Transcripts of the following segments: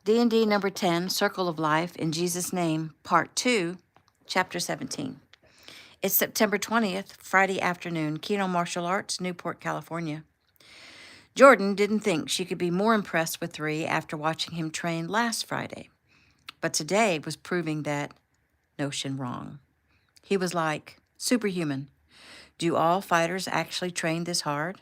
D&D number 10, Circle of Life, in Jesus' Name, Part 2, Chapter 17. It's September 20th, Friday afternoon, Keno Martial Arts, Newport, California. Jordan didn't think she could be more impressed with 3 after watching him train last Friday. But today was proving that notion wrong. He was like, superhuman. Do all fighters actually train this hard?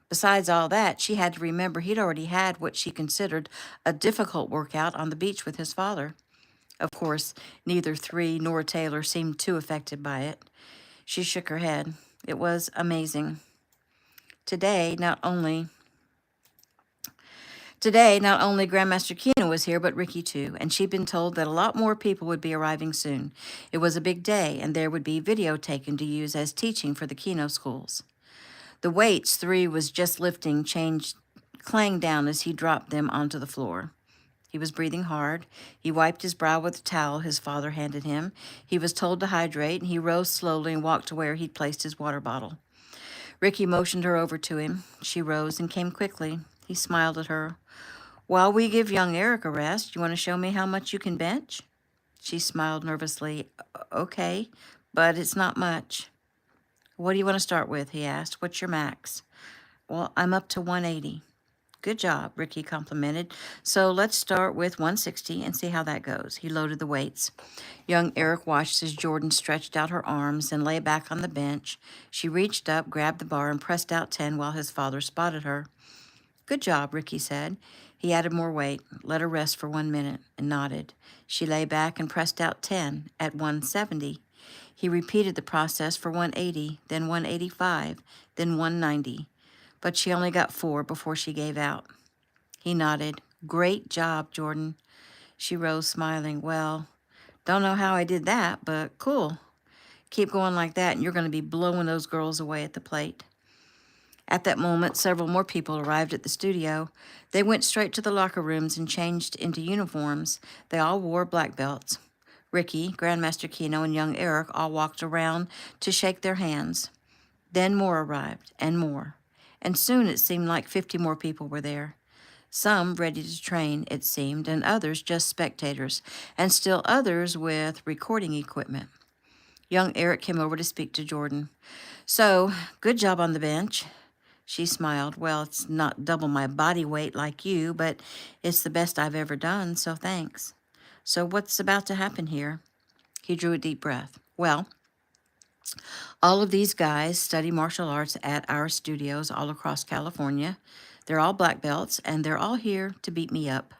Besides all that, she had to remember he'd already had what she considered a difficult workout on the beach with his father. Of course, neither 3 nor Taylor seemed too affected by it. She shook her head. It was amazing. Today, not only Grandmaster Keno was here, but Ricky too, and she'd been told that a lot more people would be arriving soon. It was a big day, and there would be video taken to use as teaching for the Keno schools. The weights 3 was just lifting clanged down as he dropped them onto the floor. He was breathing hard. He wiped his brow with a towel his father handed him. He was told to hydrate, and he rose slowly and walked to where he'd placed his water bottle. Ricky motioned her over to him. She rose and came quickly. He smiled at her. While we give young Eric a rest, you want to show me how much you can bench? She smiled nervously. Okay, but it's not much. What do you want to start with? He asked. What's your max? Well, I'm up to 180. Good job, Ricky complimented. So let's start with 160 and see how that goes. He loaded the weights. Young Eric watched as Jordan stretched out her arms and lay back on the bench. She reached up, grabbed the bar, and pressed out 10 while his father spotted her. Good job, Ricky said. He added more weight, let her rest for 1 minute, and nodded. She lay back and pressed out 10 at 170. He repeated the process for 180, then 185, then 190. But she only got 4 before she gave out. He nodded. Great job, Jordan. She rose, smiling. Well, don't know how I did that, but cool. Keep going like that, and you're going to be blowing those girls away at the plate. At that moment, several more people arrived at the studio. They went straight to the locker rooms and changed into uniforms. They all wore black belts. Ricky, Grandmaster Keno, and young Eric all walked around to shake their hands. Then more arrived, and more. And soon it seemed like 50 more people were there. Some ready to train, it seemed, and others just spectators, and still others with recording equipment. Young Eric came over to speak to Jordan. So, good job on the bench. She smiled. Well, it's not double my body weight like you, but it's the best I've ever done, so thanks. So what's about to happen here? He drew a deep breath. Well, all of these guys study martial arts at our studios all across California. They're all black belts, and they're all here to beat me up.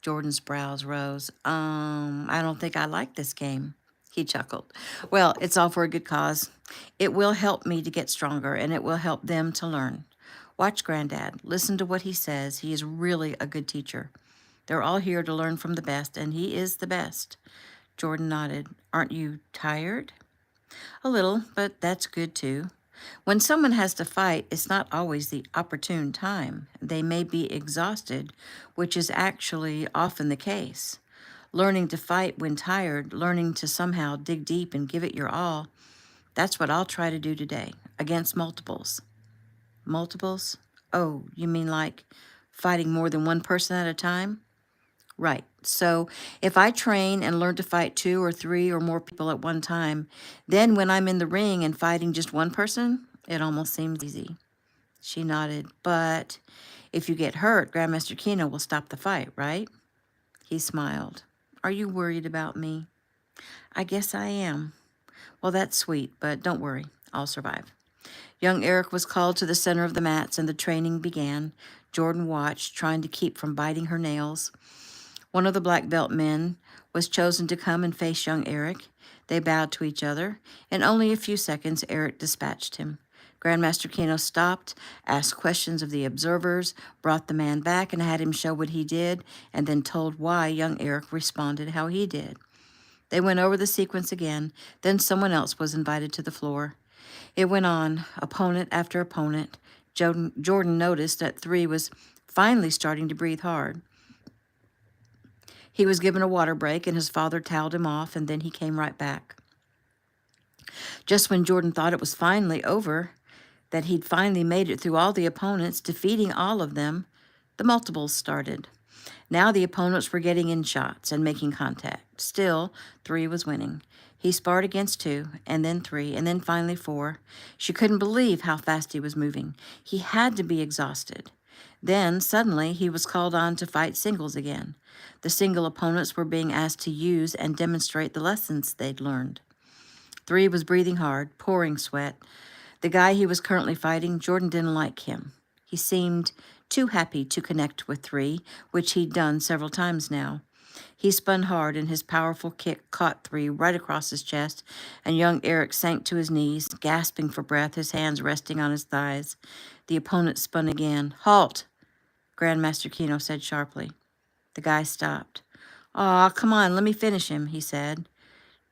Jordan's brows rose. I don't think I like this game. He chuckled. Well, it's all for a good cause. It will help me to get stronger, and it will help them to learn. Watch Granddad. Listen to what he says. He is really a good teacher. They're all here to learn from the best, and he is the best. Jordan nodded. Aren't you tired? A little, but that's good too. When someone has to fight, it's not always the opportune time. They may be exhausted, which is actually often the case. Learning to fight when tired, learning to somehow dig deep and give it your all, that's what I'll try to do today, against multiples. Multiples? Oh, you mean like fighting more than one person at a time? Right. So if I train and learn to fight 2 or 3 or more people at one time, then when I'm in the ring and fighting just one person, it almost seems easy. She nodded. But if you get hurt, Grandmaster Keno will stop the fight, right? He smiled. Are you worried about me? I guess I am. Well, that's sweet, but don't worry. I'll survive. Young Eric was called to the center of the mats, and the training began. Jordan watched, trying to keep from biting her nails. One of the black belt men was chosen to come and face young Eric. They bowed to each other. In only a few seconds, Eric dispatched him. Grandmaster Keno stopped, asked questions of the observers, brought the man back and had him show what he did, and then told why young Eric responded how he did. They went over the sequence again. Then someone else was invited to the floor. It went on, opponent after opponent. Jordan noticed that 3 was finally starting to breathe hard. He was given a water break, and his father toweled him off, and then he came right back. Just when Jordan thought it was finally over, that he'd finally made it through all the opponents, defeating all of them, the multiples started. Now the opponents were getting in shots and making contact. Still, 3 was winning. He sparred against 2, and then 3, and then finally 4. She couldn't believe how fast he was moving. He had to be exhausted. Then, suddenly, he was called on to fight singles again. The single opponents were being asked to use and demonstrate the lessons they'd learned. 3 was breathing hard, pouring sweat. The guy he was currently fighting, Jordan didn't like him. He seemed too happy to connect with 3, which he'd done several times now. He spun hard, and his powerful kick caught 3 right across his chest, and young Eric sank to his knees, gasping for breath, his hands resting on his thighs. The opponent spun again. "Halt!" Grandmaster Keno said sharply. The guy stopped. "Aw, come on, let me finish him," he said.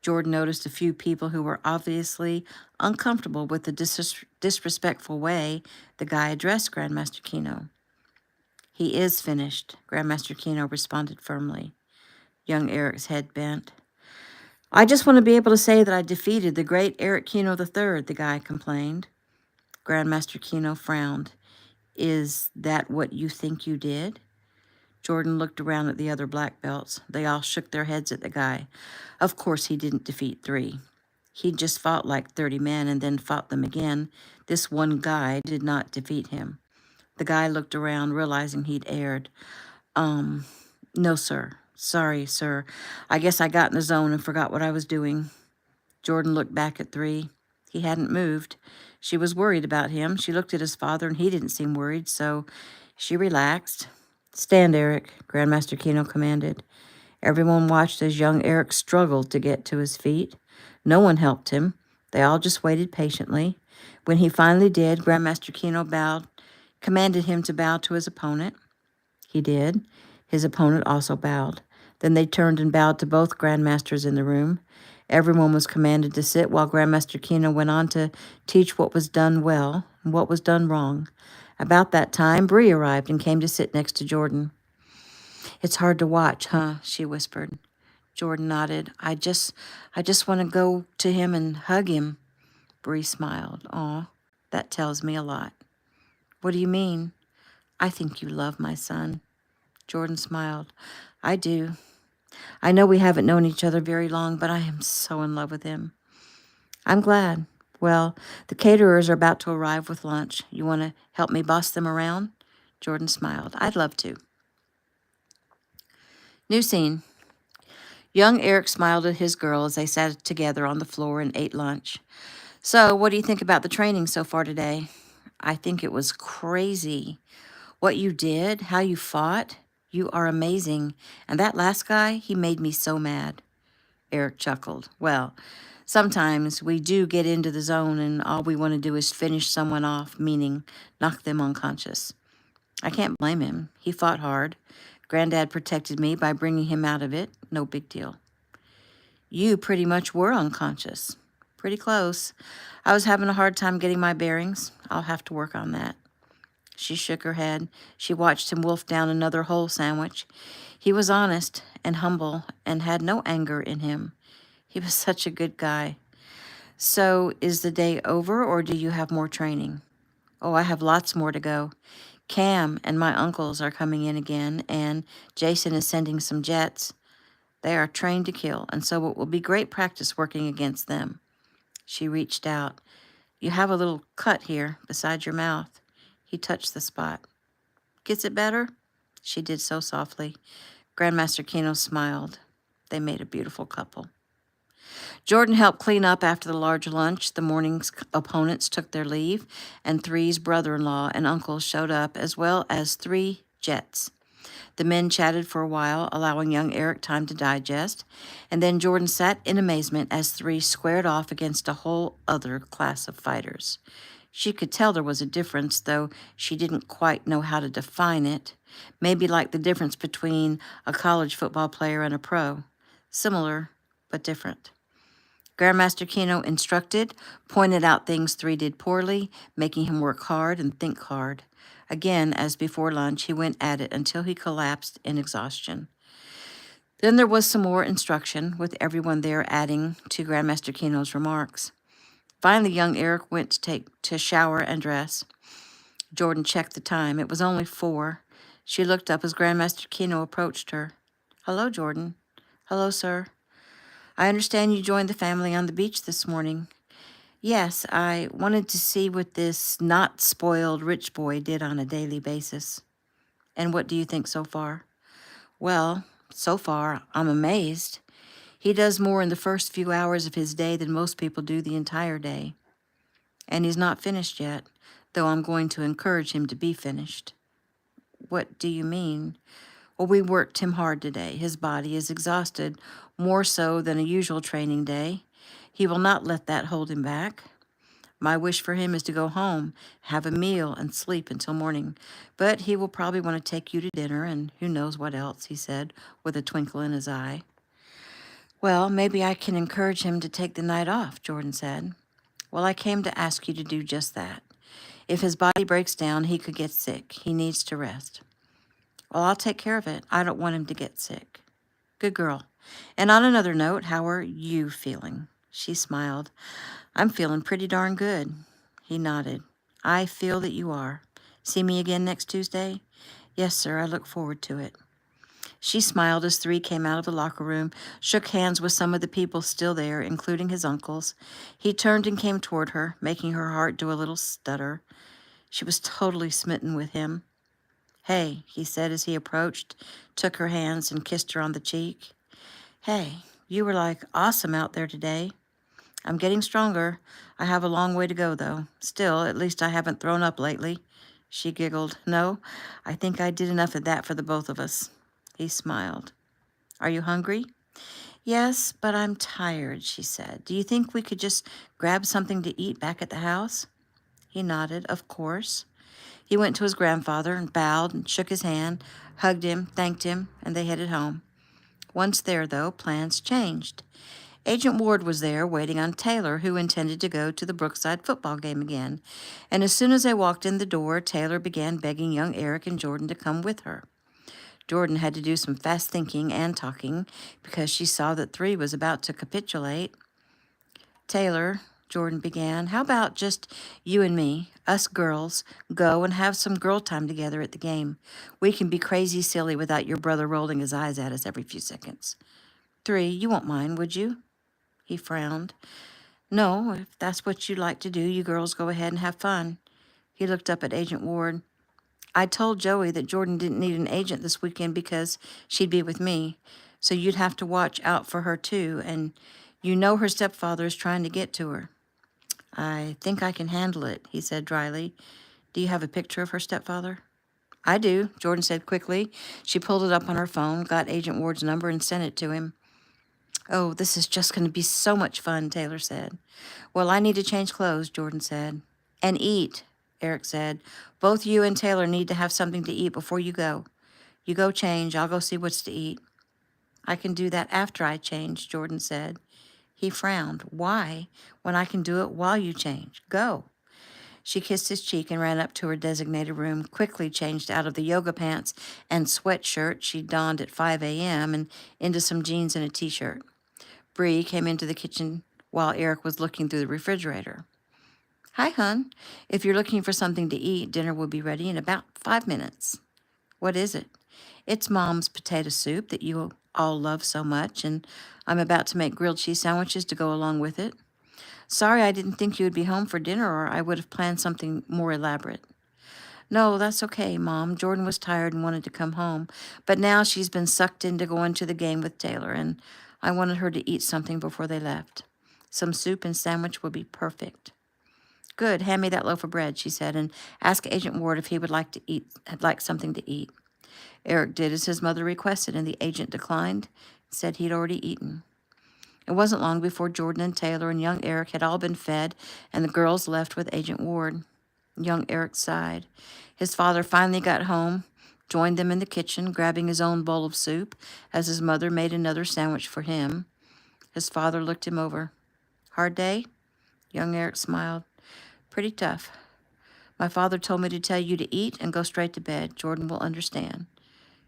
Jordan noticed a few people who were obviously uncomfortable with the disrespectful way the guy addressed Grandmaster Keno. "He is finished," Grandmaster Keno responded firmly. Young Eric's head bent. "I just want to be able to say that I defeated the great Eric Keno III, the guy complained. Grandmaster Keno frowned. "Is that what you think you did?" Jordan looked around at the other black belts. They all shook their heads at the guy. Of course he didn't defeat 3. He'd just fought like 30 men and then fought them again. This one guy did not defeat him. The guy looked around, realizing he'd erred. No, sir. Sorry, sir. I guess I got in the zone and forgot what I was doing." Jordan looked back at 3. He hadn't moved. She was worried about him. She looked at his father, and he didn't seem worried, so she relaxed. "Stand, Eric," Grandmaster Keno commanded. Everyone watched as young Eric struggled to get to his feet. No one helped him. They all just waited patiently. When he finally did, Grandmaster Keno commanded him to bow to his opponent. He did. His opponent also bowed. Then they turned and bowed to both grandmasters in the room. Everyone was commanded to sit while Grandmaster Keno went on to teach what was done well and what was done wrong. About that time, Bree arrived and came to sit next to Jordan. "It's hard to watch, huh?" she whispered. Jordan nodded. I just want to go to him and hug him." Bree smiled. "Aw, that tells me a lot." "What do you mean?" "I think you love my son." Jordan smiled. "I do. I know we haven't known each other very long, but I am so in love with him." "I'm glad. Well, the caterers are about to arrive with lunch. You want to help me boss them around?" Jordan smiled. "I'd love to." New scene. Young Eric smiled at his girl as they sat together on the floor and ate lunch. "So, what do you think about the training so far today?" "I think it was crazy. What you did, how you fought, you are amazing. And that last guy, he made me so mad." Eric chuckled. "Well, sometimes we do get into the zone and all we want to do is finish someone off, meaning knock them unconscious. I can't blame him. He fought hard. Granddad protected me by bringing him out of it. No big deal." "You pretty much were unconscious." "Pretty close. I was having a hard time getting my bearings. I'll have to work on that." She shook her head. She watched him wolf down another whole sandwich. He was honest and humble and had no anger in him. He was such a good guy. "So, is the day over or do you have more training?" "Oh, I have lots more to go. Cam and my uncles are coming in again, and Jason is sending some jets. They are trained to kill, and so it will be great practice working against them." She reached out. "You have a little cut here beside your mouth." He touched the spot. "Gets it better?" She did so softly. Grandmaster Keno smiled. They made a beautiful couple. Jordan helped clean up after the large lunch. The morning's opponents took their leave, and 3's brother-in-law and uncles showed up, as well as 3 jets. The men chatted for a while, allowing young Eric time to digest, and then Jordan sat in amazement as 3 squared off against a whole other class of fighters. She could tell there was a difference, though she didn't quite know how to define it. Maybe like the difference between a college football player and a pro. Similar, but different. Grandmaster Keno instructed, pointed out things 3 did poorly, making him work hard and think hard. Again, as before lunch, he went at it until he collapsed in exhaustion. Then there was some more instruction, with everyone there adding to Grandmaster Keno's remarks. Finally, young Eric went to shower and dress. Jordan checked the time. It was only 4. She looked up as Grandmaster Keno approached her. Hello, Jordan. Hello, sir. I understand you joined the family on the beach this morning. Yes, I wanted to see what this not spoiled rich boy did on a daily basis. And what do you think so far? Well, so far, I'm amazed. He does more in the first few hours of his day than most people do the entire day. And he's not finished yet, though I'm going to encourage him to be finished. What do you mean? Well, we worked him hard today. His body is exhausted, more so than a usual training day. He will not let that hold him back. My wish for him is to go home, have a meal, and sleep until morning. But he will probably want to take you to dinner and who knows what else, he said, with a twinkle in his eye. Well, maybe I can encourage him to take the night off, Jordan said. Well, I came to ask you to do just that. If his body breaks down, he could get sick. He needs to rest. Well, I'll take care of it. I don't want him to get sick. Good girl. And on another note, how are you feeling? She smiled. I'm feeling pretty darn good. He nodded. I feel that you are. See me again next Tuesday? Yes, sir. I look forward to it. She smiled as three came out of the locker room, shook hands with some of the people still there, including his uncles. He turned and came toward her, making her heart do a little stutter. She was totally smitten with him. Hey, he said as he approached, took her hands and kissed her on the cheek. Hey, you were like awesome out there today. I'm getting stronger. I have a long way to go, though. Still, at least I haven't thrown up lately. She giggled. No, I think I did enough of that for the both of us. He smiled. Are you hungry? Yes, but I'm tired, she said. Do you think we could just grab something to eat back at the house? He nodded. Of course. He went to his grandfather and bowed and shook his hand, hugged him, thanked him, and they headed home. Once there, though, plans changed. Agent Ward was there waiting on Taylor, who intended to go to the Brookside football game again. And as soon as they walked in the door, Taylor began begging young Eric and Jordan to come with her. Jordan had to do some fast thinking and talking because she saw that 3 was about to capitulate. Taylor, Jordan began, how about just you and me, us girls, go and have some girl time together at the game? We can be crazy silly without your brother rolling his eyes at us every few seconds. 3, you won't mind, would you? He frowned. No, if that's what you'd like to do, you girls go ahead and have fun. He looked up at Agent Ward. I told Joey that Jordan didn't need an agent this weekend because she'd be with me, so you'd have to watch out for her too, and you know her stepfather is trying to get to her. I think I can handle it, he said dryly. Do you have a picture of her stepfather? I do, Jordan said quickly. She pulled it up on her phone, got Agent Ward's number, and sent it to him. Oh, this is just going to be so much fun, Taylor said. Well, I need to change clothes, Jordan said. And eat, Eric said. Both you and Taylor need to have something to eat before you go. You go change. I'll go see what's to eat. I can do that after I change, Jordan said. He frowned. Why, when I can do it while you change? Go. She kissed his cheek and ran up to her designated room, quickly changed out of the yoga pants and sweatshirt she donned at 5 a.m. and into some jeans and a t-shirt. Bree came into the kitchen while Eric was looking through the refrigerator. Hi, hon. If you're looking for something to eat, dinner will be ready in about 5 minutes. What is it? It's Mom's potato soup that you all love so much, and I'm about to make grilled cheese sandwiches to go along with it. Sorry I didn't think you would be home for dinner, or I would have planned something more elaborate. No, that's okay, Mom. Jordan was tired and wanted to come home, but now she's been sucked into going to the game with Taylor, and I wanted her to eat something before they left. Some soup and sandwich would be perfect. Good, hand me that loaf of bread, she said, and ask Agent Ward if he would like something to eat. Eric did as his mother requested, and the agent declined, said he'd already eaten. It wasn't long before Jordan and Taylor and young Eric had all been fed, and the girls left with Agent Ward. Young Eric sighed. His father finally got home, joined them in the kitchen, grabbing his own bowl of soup, as his mother made another sandwich for him. His father looked him over. Hard day? Young Eric smiled. Pretty tough. My father told me to tell you to eat and go straight to bed. Jordan will understand.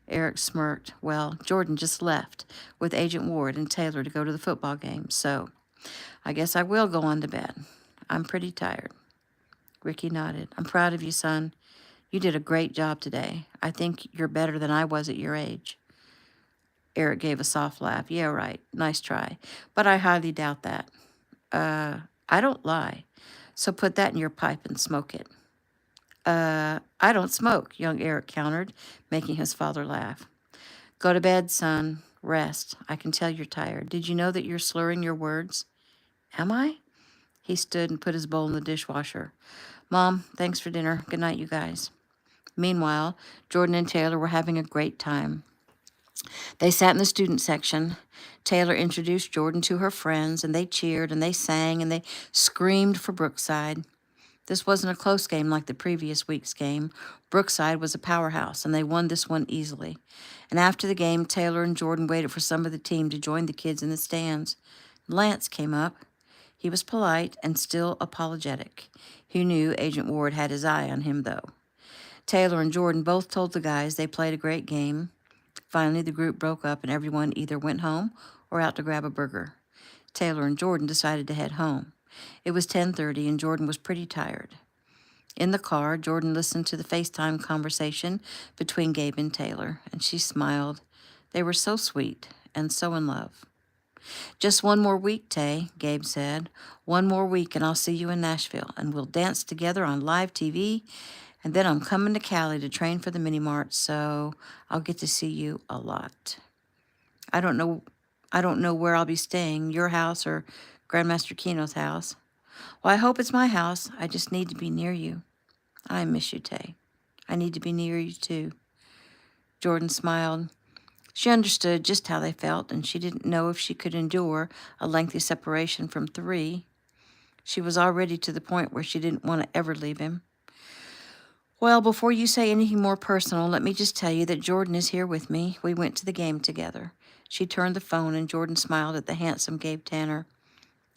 Eric smirked. Well, Jordan just left with Agent Ward and Taylor to go to the football game, so I guess I will go on to bed. I'm pretty tired. Ricky nodded. I'm proud of you, son. You did a great job today. I think you're better than I was at your age. Eric gave a soft laugh. Yeah, right. Nice try. But I highly doubt that. I don't lie. So put that in your pipe and smoke it. I don't smoke, young Eric countered, making his father laugh. Go to bed, son. Rest. I can tell you're tired. Did you know that you're slurring your words? Am I? He stood and put his bowl in the dishwasher. Mom, thanks for dinner. Good night, you guys. Meanwhile, Jordan and Taylor were having a great time. They sat in the student section. Taylor introduced Jordan to her friends, and they cheered and they sang and they screamed for Brookside. This wasn't a close game like the previous week's game. Brookside was a powerhouse, and they won this one easily. And after the game, Taylor and Jordan waited for some of the team to join the kids in the stands. Lance came up. He was polite and still apologetic. He knew Agent Ward had his eye on him, though. Taylor and Jordan both told the guys they played a great game. Finally, the group broke up and everyone either went home or out to grab a burger. Taylor and Jordan decided to head home. It was 10:30 and Jordan was pretty tired. In the car, Jordan listened to the FaceTime conversation between Gabe and Taylor, and she smiled. They were so sweet and so in love. Just one more week, Tay, Gabe said. One more week and I'll see you in Nashville, and we'll dance together on live TV, and then I'm coming to Cali to train for the mini mart, so I'll get to see you a lot. I don't know where I'll be staying, your house or Grandmaster Keno's house. Well, I hope it's my house. I just need to be near you. I miss you, Tay. I need to be near you, too. Jordan smiled. She understood just how they felt, and she didn't know if she could endure a lengthy separation from three. She was already to the point where she didn't want to ever leave him. Well, before you say anything more personal, let me just tell you that Jordan is here with me. We went to the game together. She turned the phone, and Jordan smiled at the handsome Gabe Tanner.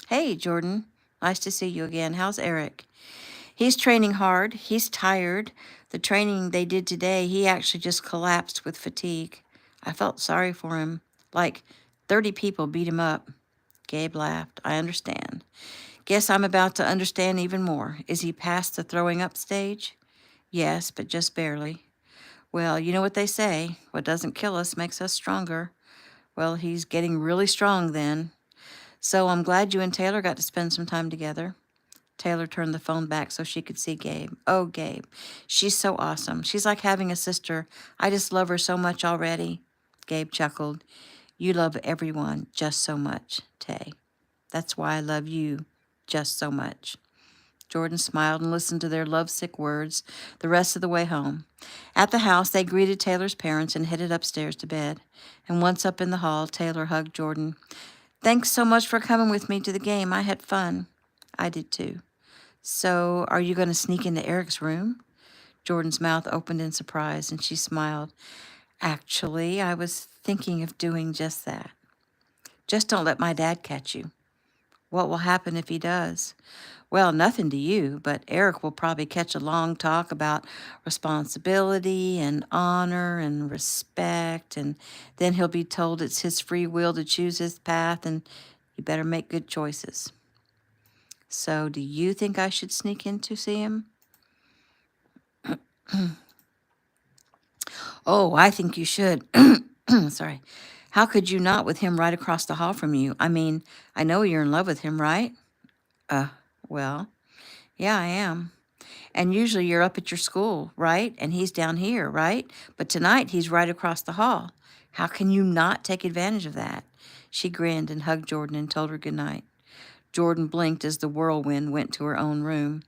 Hey, Jordan. Nice to see you again. How's Eric? He's training hard. He's tired. The training they did today, he actually just collapsed with fatigue. I felt sorry for him. Like 30 people beat him up. Gabe laughed. I understand. Guess I'm about to understand even more. Is he past the throwing up stage? Yes, but just barely. Well, you know what they say. What doesn't kill us makes us stronger. Well, he's getting really strong then. So I'm glad you and Taylor got to spend some time together. Taylor turned the phone back so she could see Gabe. Oh, Gabe, she's so awesome. She's like having a sister. I just love her so much already. Gabe chuckled. You love everyone just so much, Tay. That's why I love you just so much. Jordan smiled and listened to their lovesick words the rest of the way home. At the house, they greeted Taylor's parents and headed upstairs to bed. And once up in the hall, Taylor hugged Jordan. Thanks so much for coming with me to the game. I had fun. I did too. So, are you going to sneak into Eric's room? Jordan's mouth opened in surprise, and she smiled. Actually, I was thinking of doing just that. Just don't let my dad catch you. What will happen if he does? Well, nothing to you, but Eric will probably catch a long talk about responsibility and honor and respect, and then he'll be told it's his free will to choose his path, and you better make good choices. So, do you think I should sneak in to see him? Oh, I think you should. Sorry. How could you not with him right across the hall from you? I mean, I know you're in love with him, right? Well, yeah, I am. And usually you're up at your school, right? And he's down here, right? But tonight he's right across the hall. How can you not take advantage of that? She grinned and hugged Jordan and told her good night. Jordan blinked as the whirlwind went to her own room.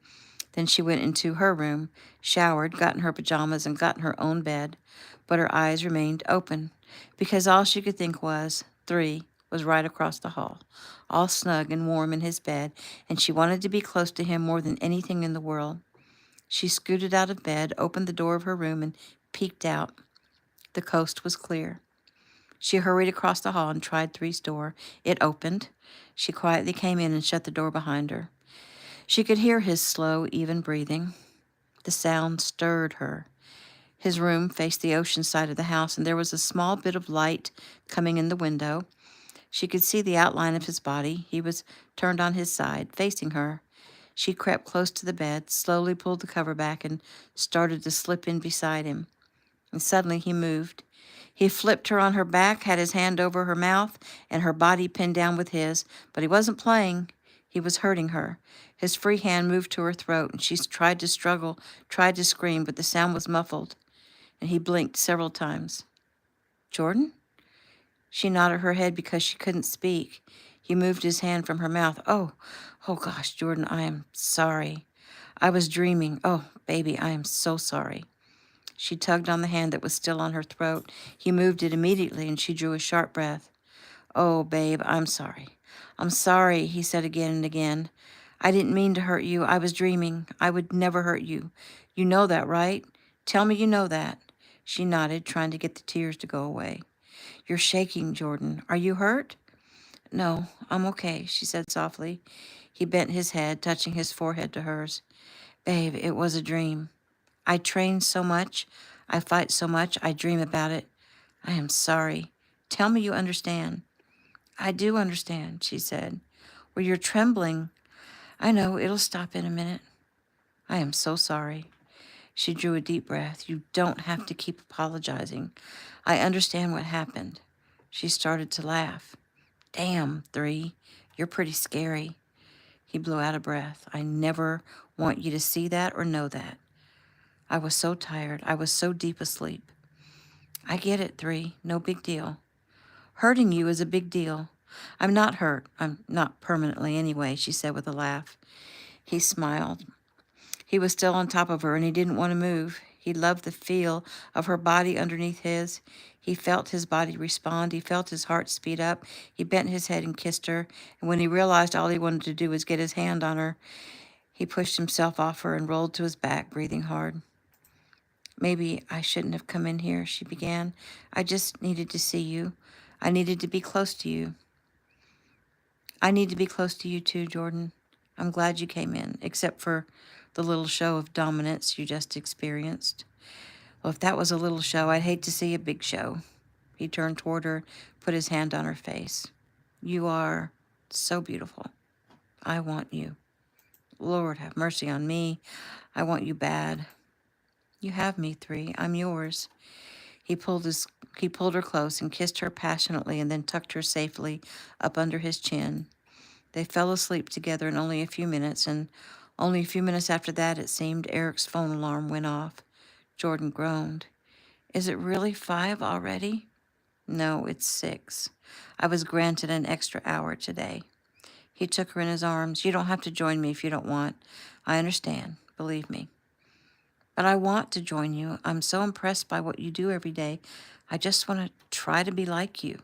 Then she went into her room, showered, got in her pajamas, and got in her own bed. But her eyes remained open, because all she could think was, 3 was right across the hall, all snug and warm in his bed, and she wanted to be close to him more than anything in the world. She scooted out of bed, opened the door of her room, and peeked out. The coast was clear. She hurried across the hall and tried 3's door. It opened. She quietly came in and shut the door behind her. She could hear his slow, even breathing. The sound stirred her. His room faced the ocean side of the house, and there was a small bit of light coming in the window. She could see the outline of his body. He was turned on his side, facing her. She crept close to the bed, slowly pulled the cover back, and started to slip in beside him. And suddenly he moved. He flipped her on her back, had his hand over her mouth, and her body pinned down with his, but he wasn't playing. He was hurting her. His free hand moved to her throat, and she tried to struggle, tried to scream, but the sound was muffled, and he blinked several times. Jordan? She nodded her head because she couldn't speak. He moved his hand from her mouth. Oh gosh, Jordan, I am sorry. I was dreaming. Oh, baby, I am so sorry. She tugged on the hand that was still on her throat. He moved it immediately, and she drew a sharp breath. Oh, babe, I'm sorry. I'm sorry, he said again and again. I didn't mean to hurt you. I was dreaming. I would never hurt you. You know that, right? Tell me you know that. She nodded, trying to get the tears to go away. You're shaking, Jordan. Are you hurt? No, I'm okay, she said softly. He bent his head, touching his forehead to hers. Babe, it was a dream. I train so much. I fight so much. I dream about it. I am sorry. Tell me you understand. I do understand, she said. Well, you're trembling. I know, it'll stop in a minute. I am so sorry. She drew a deep breath. You don't have to keep apologizing. I understand what happened. She started to laugh. Damn, 3, you're pretty scary. He blew out a breath. I never want you to see that or know that. I was so tired. I was so deep asleep. I get it, 3. No big deal. Hurting you is a big deal. I'm not hurt. I'm not permanently anyway, she said with a laugh. He smiled. He was still on top of her, and he didn't want to move. He loved the feel of her body underneath his. He felt his body respond. He felt his heart speed up. He bent his head and kissed her, and when he realized all he wanted to do was get his hand on her, he pushed himself off her and rolled to his back, breathing hard. Maybe I shouldn't have come in here, she began. I just needed to see you. I needed to be close to you. I need to be close to you too, Jordan. I'm glad you came in, except for the little show of dominance you just experienced. Well, if that was a little show, I'd hate to see a big show. He turned toward her, put his hand on her face. You are so beautiful. I want you. Lord, have mercy on me. I want you bad. You have me, 3. I'm yours. He pulled her close and kissed her passionately and then tucked her safely up under his chin. They fell asleep together in only a few minutes, and only a few minutes after that, it seemed, Eric's phone alarm went off. Jordan groaned. Is it really 5 already? No, it's 6. I was granted an extra hour today. He took her in his arms. You don't have to join me if you don't want. I understand, believe me. But I want to join you. I'm so impressed by what you do every day. I just want to try to be like you.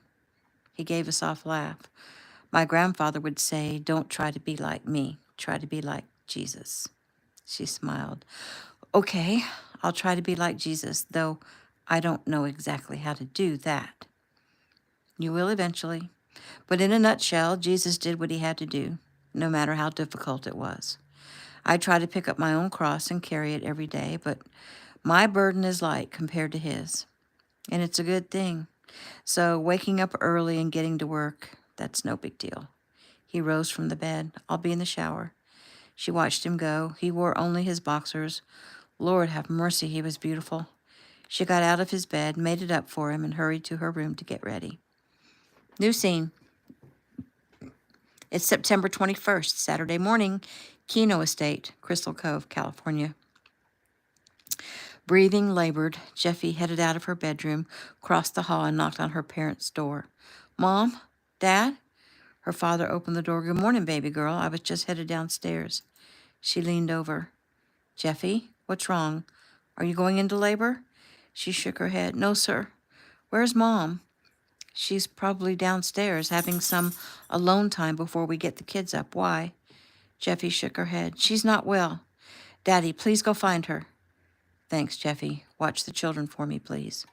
He gave a soft laugh. My grandfather would say, don't try to be like me. Try to be like Jesus. She smiled. Okay, I'll try to be like Jesus, though I don't know exactly how to do that. You will eventually. But in a nutshell, Jesus did what he had to do, no matter how difficult it was. I try to pick up my own cross and carry it every day, but my burden is light compared to his. And it's a good thing. So waking up early and getting to work, that's no big deal. He rose from the bed. I'll be in the shower. She watched him go. He wore only his boxers. Lord have mercy, he was beautiful. She got out of his bed, made it up for him, and hurried to her room to get ready. New scene. It's September 21st, Saturday morning, Keno Estate, Crystal Cove, California. Breathing labored, Jeffy headed out of her bedroom, crossed the hall, and knocked on her parents' door. Mom? Dad? Her father opened the door. Good morning, baby girl. I was just headed downstairs. She leaned over. Jeffy, what's wrong? Are you going into labor? She shook her head. No, sir. Where's Mom? She's probably downstairs having some alone time before we get the kids up. Why? Jeffy shook her head. She's not well. Daddy, please go find her. Thanks, Jeffy. Watch the children for me, please.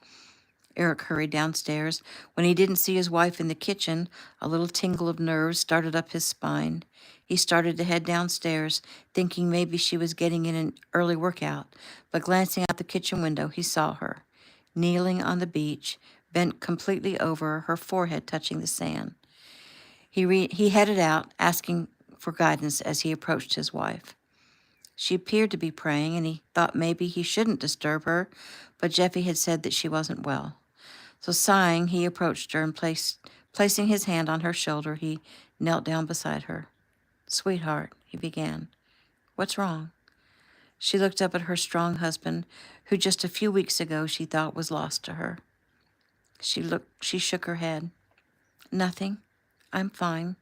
Eric hurried downstairs. When he didn't see his wife in the kitchen, a little tingle of nerves started up his spine. He started to head downstairs, thinking maybe she was getting in an early workout, but glancing out the kitchen window, he saw her, kneeling on the beach, bent completely over, her forehead touching the sand. He headed out, asking for guidance as he approached his wife. She appeared to be praying, and he thought maybe he shouldn't disturb her, but Jeffy had said that she wasn't well. So sighing, he approached her and placing his hand on her shoulder, he knelt down beside her. "Sweetheart," he began, "what's wrong?" She looked up at her strong husband, who just a few weeks ago she thought was lost to her. She shook her head. "Nothing. I'm fine."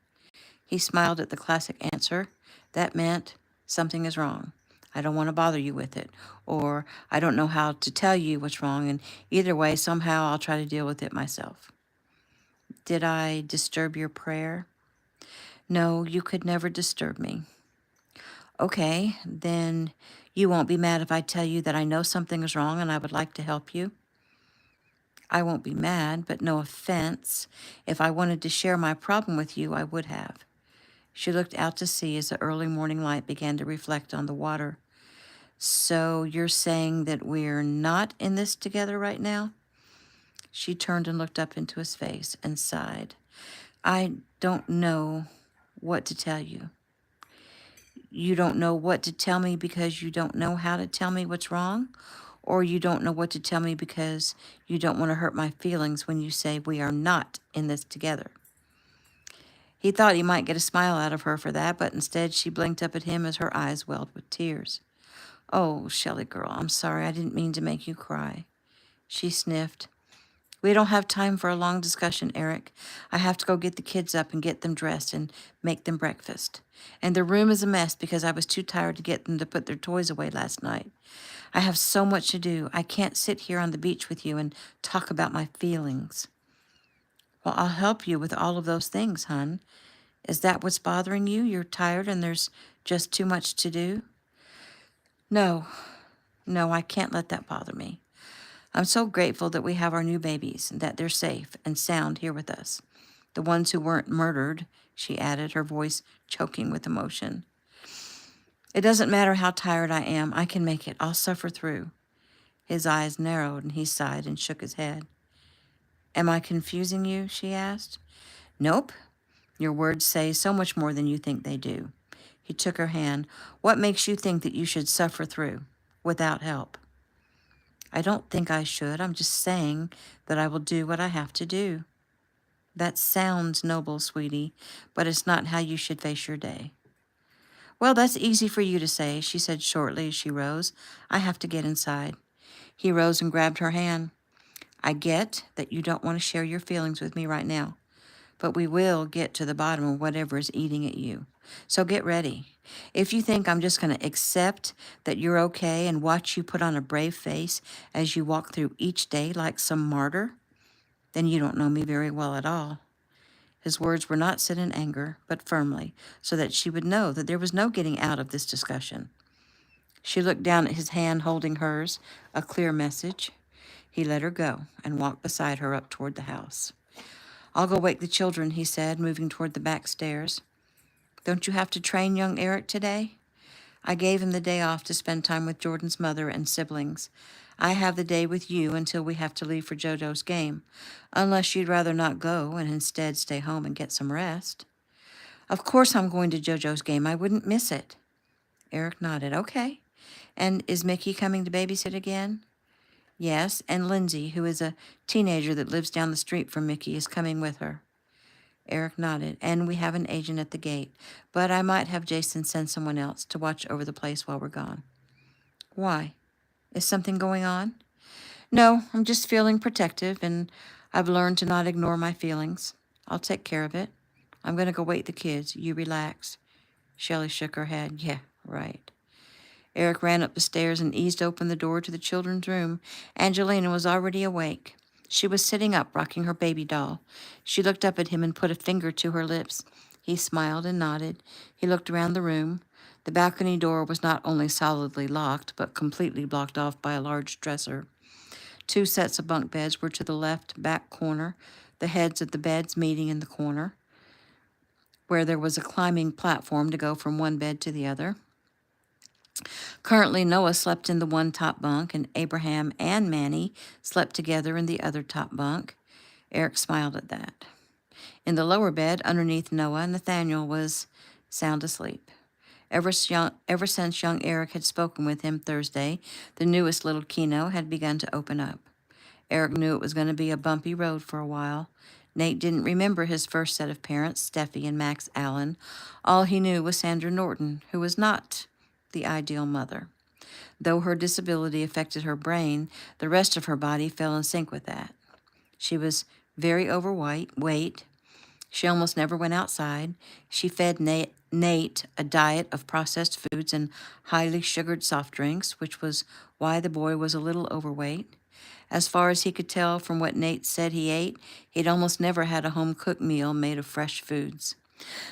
He smiled at the classic answer. That meant, "Something is wrong. I don't want to bother you with it," or "I don't know how to tell you what's wrong, and either way, somehow I'll try to deal with it myself." "Did I disturb your prayer?" "No, you could never disturb me." "Okay, then you won't be mad if I tell you that I know something is wrong and I would like to help you?" "I won't be mad, but no offense. If I wanted to share my problem with you, I would have." She looked out to sea as the early morning light began to reflect on the water. "So you're saying that we're not in this together right now?" She turned and looked up into his face and sighed. "I don't know what to tell you." "You don't know what to tell me because you don't know how to tell me what's wrong? Or you don't know what to tell me because you don't want to hurt my feelings when you say we are not in this together?" He thought he might get a smile out of her for that, but instead she blinked up at him as her eyes welled with tears. "Oh, Shelley girl, I'm sorry. I didn't mean to make you cry." She sniffed. "We don't have time for a long discussion, Eric. I have to go get the kids up and get them dressed and make them breakfast. And their room is a mess because I was too tired to get them to put their toys away last night. I have so much to do. I can't sit here on the beach with you and talk about my feelings." "Well, I'll help you with all of those things, hon. Is that what's bothering you? You're tired and there's just too much to do?" No, I can't let that bother me. I'm so grateful that we have our new babies and that they're safe and sound here with us. The ones who weren't murdered," she added, her voice choking with emotion. "It doesn't matter how tired I am. I can make it. I'll suffer through." His eyes narrowed and he sighed and shook his head. "Am I confusing you?" she asked. "Nope. Your words say so much more than you think they do." He took her hand. "What makes you think that you should suffer through without help?" "I don't think I should. I'm just saying that I will do what I have to do." "That sounds noble, sweetie, but it's not how you should face your day." "Well, that's easy for you to say," she said shortly as she rose. "I have to get inside." He rose and grabbed her hand. "I get that you don't want to share your feelings with me right now, but we will get to the bottom of whatever is eating at you. So get ready. If you think I'm just going to accept that you're okay and watch you put on a brave face as you walk through each day like some martyr, then you don't know me very well at all." His words were not said in anger, but firmly, so that she would know that there was no getting out of this discussion. She looked down at his hand holding hers, a clear message. He let her go and walked beside her up toward the house. "I'll go wake the children," he said, moving toward the back stairs. "Don't you have to train young Eric today?" "I gave him the day off to spend time with Jordan's mother and siblings. I have the day with you until we have to leave for JoJo's game, unless you'd rather not go and instead stay home and get some rest." "Of course I'm going to JoJo's game. I wouldn't miss it." Eric nodded. "Okay. And is Mickey coming to babysit again?" "Yes, and Lindsay, who is a teenager that lives down the street from Mickey, is coming with her." Eric nodded. "And we have an agent at the gate, but I might have Jason send someone else to watch over the place while we're gone." "Why? Is something going on?" "No, I'm just feeling protective, and I've learned to not ignore my feelings. I'll take care of it. I'm going to go wake the kids. You relax." Shelley shook her head. "Yeah, right." Eric ran up the stairs and eased open the door to the children's room. Angelina was already awake. She was sitting up, rocking her baby doll. She looked up at him and put a finger to her lips. He smiled and nodded. He looked around the room. The balcony door was not only solidly locked, but completely blocked off by a large dresser. 2 sets of bunk beds were to the left back corner, the heads of the beds meeting in the corner, where there was a climbing platform to go from one bed to the other. Currently, Noah slept in the one top bunk, and Abraham and Manny slept together in the other top bunk. Eric smiled at that. In the lower bed, underneath Noah, Nathaniel was sound asleep. Ever since young Eric had spoken with him Thursday, the newest little Keno had begun to open up. Eric knew it was going to be a bumpy road for a while. Nate didn't remember his first set of parents, Steffi and Max Allen. All he knew was Sandra Norton, who was not the ideal mother. Though her disability affected her brain, the rest of her body fell in sync with that. She was very overweight. She almost never went outside. She fed Nate a diet of processed foods and highly sugared soft drinks, which was why the boy was a little overweight. As far as he could tell from what Nate said he ate, he'd almost never had a home-cooked meal made of fresh foods.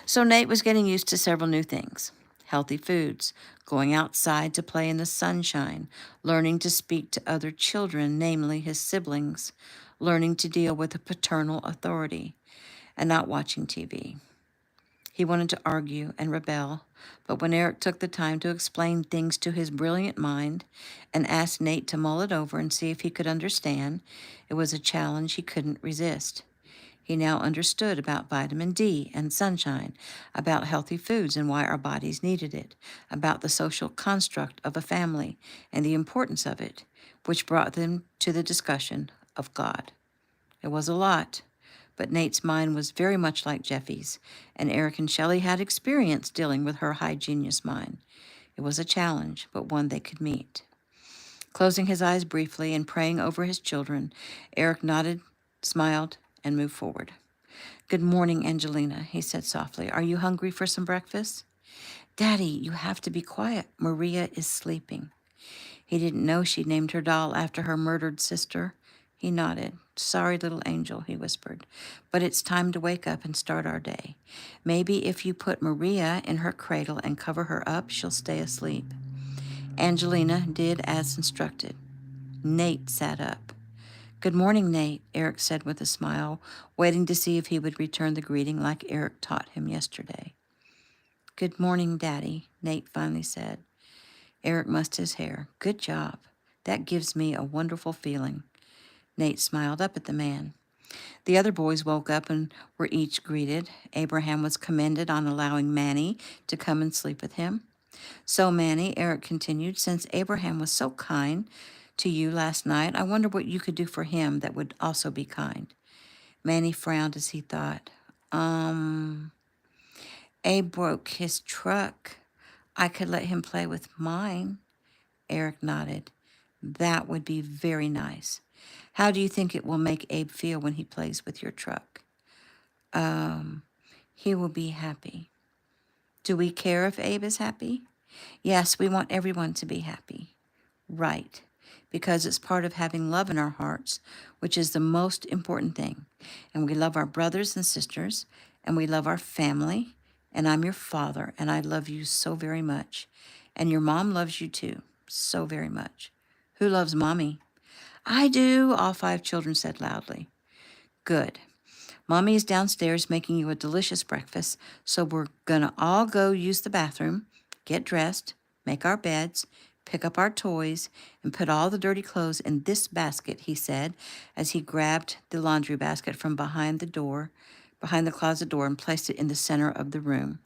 So Nate was getting used to several new things. Healthy foods, going outside to play in the sunshine, learning to speak to other children, namely his siblings, learning to deal with a paternal authority, and not watching TV. He wanted to argue and rebel, but when Eric took the time to explain things to his brilliant mind and asked Nate to mull it over and see if he could understand, it was a challenge he couldn't resist. He now understood about vitamin D and sunshine, about healthy foods and why our bodies needed it, about the social construct of a family and the importance of it, which brought them to the discussion of God. It was a lot, but Nate's mind was very much like Jeffy's, and Eric and Shelley had experience dealing with her high genius mind. It was a challenge, but one they could meet. Closing his eyes briefly and praying over his children, Eric nodded, smiled, and moved forward. "Good morning, Angelina," he said softly. "Are you hungry for some breakfast?" "Daddy, you have to be quiet. Maria is sleeping." He didn't know she'd named her doll after her murdered sister. He nodded. "Sorry, little angel," he whispered, "but it's time to wake up and start our day. Maybe if you put Maria in her cradle and cover her up, she'll stay asleep." Angelina did as instructed. Nate sat up. "Good morning, Nate," Eric said with a smile, waiting to see if he would return the greeting like Eric taught him yesterday. "Good morning, Daddy," Nate finally said. Eric mussed his hair. "Good job. That gives me a wonderful feeling." Nate smiled up at the man. The other boys woke up and were each greeted. Abraham was commended on allowing Manny to come and sleep with him. "So, Manny," Eric continued, "since Abraham was so kind to you last night, I wonder what you could do for him that would also be kind." Manny frowned as he thought. Abe broke his truck. I could let him play with mine." Eric nodded. "That would be very nice. How do you think it will make Abe feel when he plays with your truck?" He will be happy." "Do we care if Abe is happy?" "Yes, we want everyone to be happy." "Right, because it's part of having love in our hearts, which is the most important thing. And we love our brothers and sisters, and we love our family, and I'm your father, and I love you so very much. And your mom loves you too, so very much." "Who loves Mommy?" "I do," all 5 children said loudly. "Good. Mommy is downstairs making you a delicious breakfast, so we're gonna all go use the bathroom, get dressed, make our beds, pick up our toys, and put all the dirty clothes in this basket," he said, as he grabbed the laundry basket from behind the closet door, and placed it in the center of the room.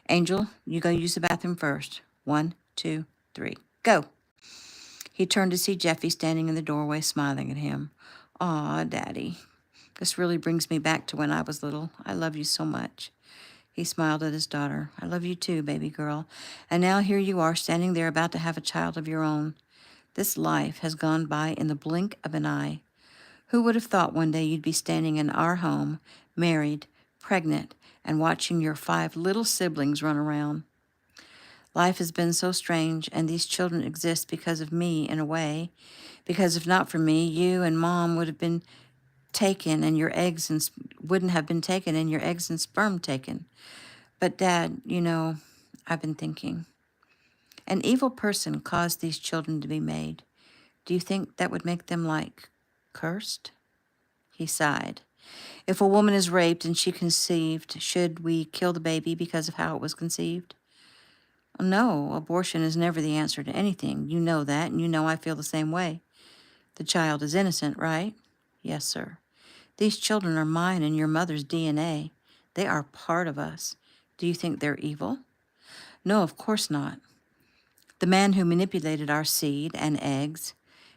"Angel, you go use the bathroom first. 1, 2, 3, go." He turned to see Jeffy standing in the doorway, smiling at him. "Aw, Daddy, this really brings me back to when I was little. I love you so much." He smiled at his daughter. "I love you too, baby girl. And now here you are standing there about to have a child of your own. This life has gone by in the blink of an eye. Who would have thought one day you'd be standing in our home, married, pregnant, and watching your 5 little siblings run around? Life has been so strange, and these children exist because of me in a way, because if not for me, you and Mom would have been taken and your eggs and wouldn't have been taken and your eggs and sperm taken. But Dad, I've been thinking. An evil person caused these children to be made. Do you think that would make them cursed?" He sighed. "If a woman is raped and she conceived, should we kill the baby because of how it was conceived?" "No, abortion is never the answer to anything. You know that, and you know I feel the same way. The child is innocent, right?" "Yes, sir." "These children are mine and your mother's DNA. They are part of us. Do you think they're evil? No, of course not. The man who manipulated our seed and eggs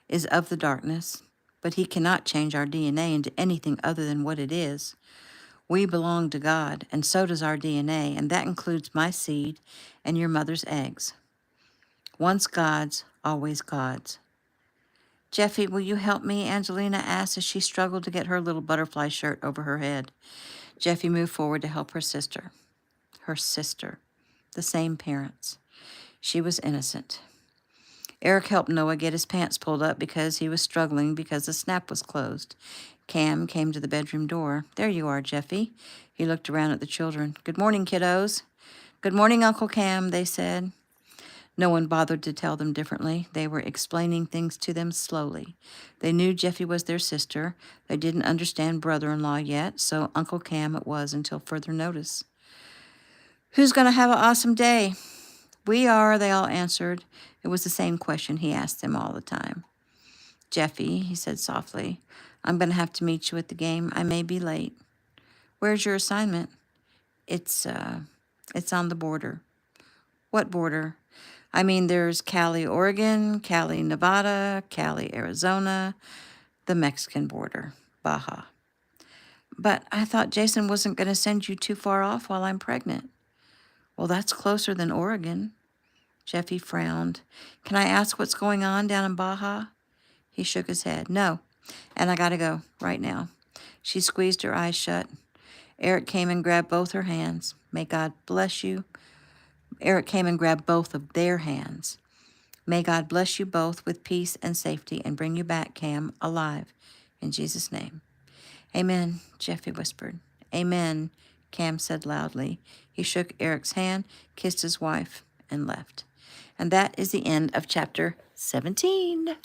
is of the darkness, but he cannot change our DNA into anything other than what it is. We belong to God, and so does our DNA, and that includes my seed and your mother's eggs. Once God's, always God's. Jeffy, will you help me? Angelina asked as she struggled to get her little butterfly shirt over her head. Jeffy moved forward to help her sister. Her sister. The same parents. She was innocent. Eric helped Noah get his pants pulled up because he was struggling because the snap was closed. Cam came to the bedroom door. There you are, Jeffy. He looked around at the children. Good morning, kiddos. Good morning, Uncle Cam, they said. No one bothered to tell them differently. They were explaining things to them slowly. They knew Jeffy was their sister. They didn't understand brother-in-law yet, so Uncle Cam it was until further notice. Who's going to have an awesome day? We are, they all answered. It was the same question he asked them all the time. Jeffy, he said softly, I'm going to have to meet you at the game. I may be late. Where's your assignment? It's on the border. What border? I mean, there's Cali, Oregon, Cali, Nevada, Cali, Arizona, the Mexican border, Baja. But I thought Jason wasn't going to send you too far off while I'm pregnant. Well, that's closer than Oregon. Jeffy frowned. Can I ask what's going on down in Baja? He shook his head. No, and I gotta go right now. She squeezed her eyes shut. Eric came and grabbed both her hands. May God bless you. Eric came and grabbed both of their hands. May God bless you both with peace and safety and bring you back, Cam, alive. In Jesus' name. Amen, Jeffy whispered. Amen, Cam said loudly. He shook Eric's hand, kissed his wife, and left. And that is the end of chapter 17.